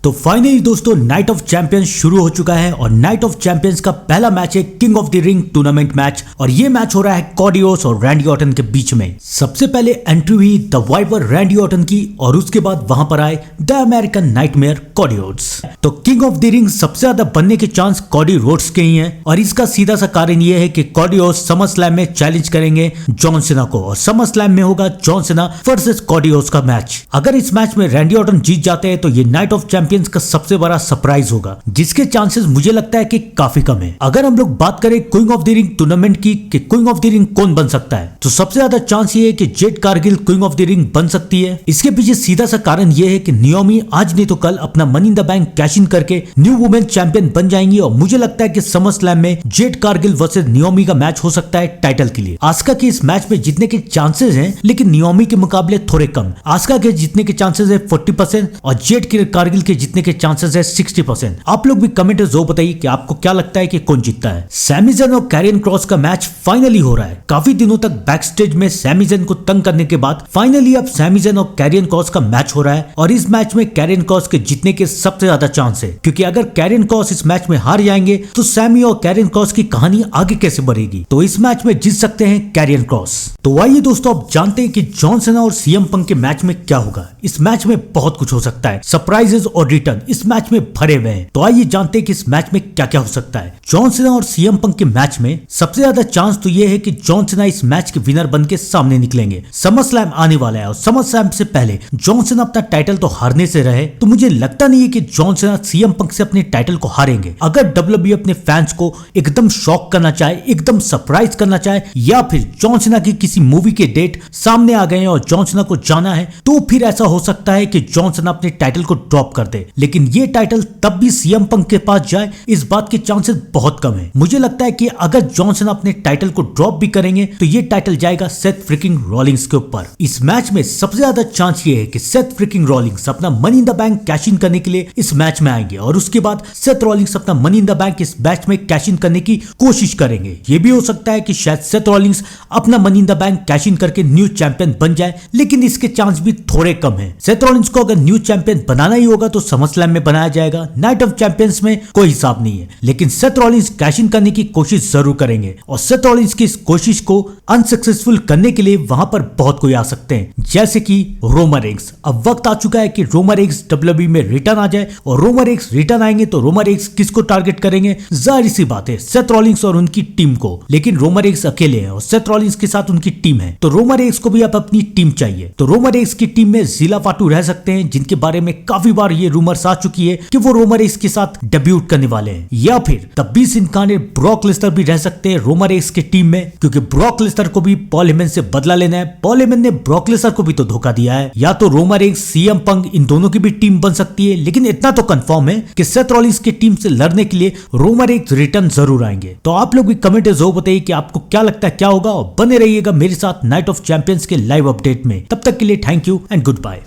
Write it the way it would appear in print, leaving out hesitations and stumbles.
तो फाइनली दोस्तों night of champions शुरू हो चुका है और नाइट ऑफ चैंपियंस का पहला मैच है king of the ring tournament match और ये मैच हो रहा है कॉडी रोड्स और रैंडी ऑर्टन के बीच में। सबसे पहले एंट्री हुई द वाइपर रैंडी ऑर्टन की और उसके बाद वहां पर आए the American nightmare Cody Rhodes. तो किंग ऑफ द रिंग सबसे ज्यादा बनने के चांस कॉडी रोड्स के ही हैं और इसका सीधा सा कारण ये है कि कॉडी रोड्स समर स्लैम में चैलेंज करेंगे जॉन सीना को और समर स्लैम में होगा John Cena versus Cody Rhodes का मैच। अगर इस मैच में रैंडी ऑर्टन जीत जाते हैं तो ये नाइट ऑफ चैंपियंस का सबसे बड़ा सरप्राइज होगा जिसके चांसेस मुझे लगता है कि काफी कम है। अगर हम लोग बात करें queen of the ring tournament की कि क्वीन ऑफ द रिंग कौन बन सकता है तो सबसे ज्यादा चांस ये है कि Jade Cargill queen of the ring बन सकती है। इसके पीछे सीधा सा कारण ये है कि नियोमी आज नहीं तो कल अपना money in the bank cash in करके न्यू वुमेन चैंपियन बन जाएंगी और मुझे लगता है कि समर स्लैम में जेड कारगिल वर्सेस नियोमी का मैच हो सकता है टाइटल के लिए। आस्का के इस मैच में जीतने के चांसेस हैं लेकिन नियोमी के मुकाबले थोड़े कम। आस्का के जीतने के चांसेस है 40% और जेड कारगिल के जीतने के चांसेस है 60%। आप लोग भी कमेंट जो बताइए कि आपको क्या लगता है कि कौन जीतता है। सैमी ज़ैन और कैरियन क्रॉस का मैच फाइनली हो रहा है। काफी दिनों तक बैक स्टेज में सैमी ज़ैन को तंग करने के बाद फाइनली अब सैमी ज़ैन और कैरियन क्रॉस का मैच हो रहा है और इस मैच में कैरियन क्रॉस के जीतने के सबसे ज्यादा चांस है क्योंकि अगर कैरियन क्रॉस इस मैच में हार जाएंगे तो सैमी और कैरियन क्रॉस की कहानी आगे कैसे बढ़ेगी। तो इस मैच में जीत सकते हैं कैरियन क्रॉस। तो आइए दोस्तों अब जानते हैं कि जॉन सीना और सीएम पंक के मैच में क्या होगा। इस मैच में बहुत कुछ हो सकता है, सरप्राइजेस और रिटर्न इस मैच में भरे हुए हैं। तो आइए जानते हैं कि इस मैच में क्या क्या हो सकता है। जॉन सीना और सीएम पंक के मैच में सबसे ज्यादा चांस तो ये है कि जॉन सीना इस मैच के विनर बन के सामने निकलेंगे। समर स्लैम आने वाला है और समर स्लैम से पहले जॉन सीना अपना टाइटल तो हारने से रहे तो मुझे लगता नहीं है कि जॉन सीना सीएम पंक से अपने टाइटल को हारेंगे। अगर डब्ल्यूडब्ल्यूई अपने फैंस को एकदम शॉक करना चाहे, एकदम सरप्राइज करना चाहे या फिर जॉन सीना की किसी मूवी के डेट सामने आ गए और जॉन सीना को जाना है तो फिर ऐसा हो सकता है कि जॉन सीना अपने टाइटल को ड्रॉप कर दे। लेकिन ये टाइटल तब भी सीएम पंक के पास जाए इस बात के चांसेस बहुत कम है। मुझे लगता है कि अगर जॉन सीना अपने टाइटल को ड्रॉप भी करेंगे तो ये टाइटल जाएगा सेथ फ्रिकिंग रॉलिंग्स के ऊपर। इस मैच में सबसे ज्यादा चांस ये है कि सेथ फ्रिकिंग रॉलिंग्स अपना money in the bank cash in करने के लिए इस मैच में आएंगे और उसके बाद सेथ रॉलिंग्स अपना मनी इन द बैंक इस मैच में कैश इन करने की कोशिश करेंगे। ये भी हो सकता है कि शायद सेथ रॉलिंग्स अपना money in the bank cash in करके न्यू चैंपियन बन जाए लेकिन इसके चांस भी थोड़े कम है। सेथ रॉलिंग्स को अगर न्यू चैंपियन बनाना ही होगा तो समर स्लैम में बनाया जाएगा। नाइट ऑफ चैंपियंस में कोई हिसाब नहीं है लेकिन सेथ रॉलिंस कैश इन करने की कोशिश जरूर करेंगे और सेथ रॉलिंस की इस कोशिश को अनसक्सेसफुल करने के लिए वहां पर बहुत कोई आ सकते हैं जैसे कि रोमन रेंस। अब वक्त आ चुका है कि रोमन रेंस डब्ल्यूडब्ल्यूई में रिटर्न आ जाए और रोमन रेंस रिटर्न आएंगे तो रोमन रेंस किसको टारगेट करेंगे? जाहिर सी बात है सेथ रॉलिंस और उनकी टीम को। लेकिन रोमन रेंस अकेले हैं और सेथ रॉलिंस के साथ उनकी टीम है तो रोमन रेंस को भी अब अपनी टीम चाहिए। तो रोमन रेंस की टीम में ज़िला फाटू रह सकते हैं जिनके बारे में काफी बार ये रूमर्स आ चुकी है कि वो रोमन रेंस के साथ डेब्यूट करने वाले हैं। या फिर the beast incarnate Brock Lesnar भी रह सकते हैं रोमन रेंस की टीम में क्योंकि ब्रॉक लेसनर को भी पॉल हेमन से बदला लेना है। पॉल हेमन ने ब्रॉक लेसनर को भी तो धोखा दिया है। या तो रोमन रेंस सीएम पंक इन दोनों की भी टीम बन सकती है लेकिन इतना तो कंफर्म है कि सेथ रॉलिंस की टीम से लड़ने के लिए रोमन रेंस रिटर्न जरूर आएंगे। तो आप लोग भी कमेंट जरूर बताइए कि आपको क्या लगता है क्या होगा और बने रहिएगा मेरे साथ नाइट ऑफ चैंपियंस के लाइव अपडेट में। तब तक के लिए thank you and good bye.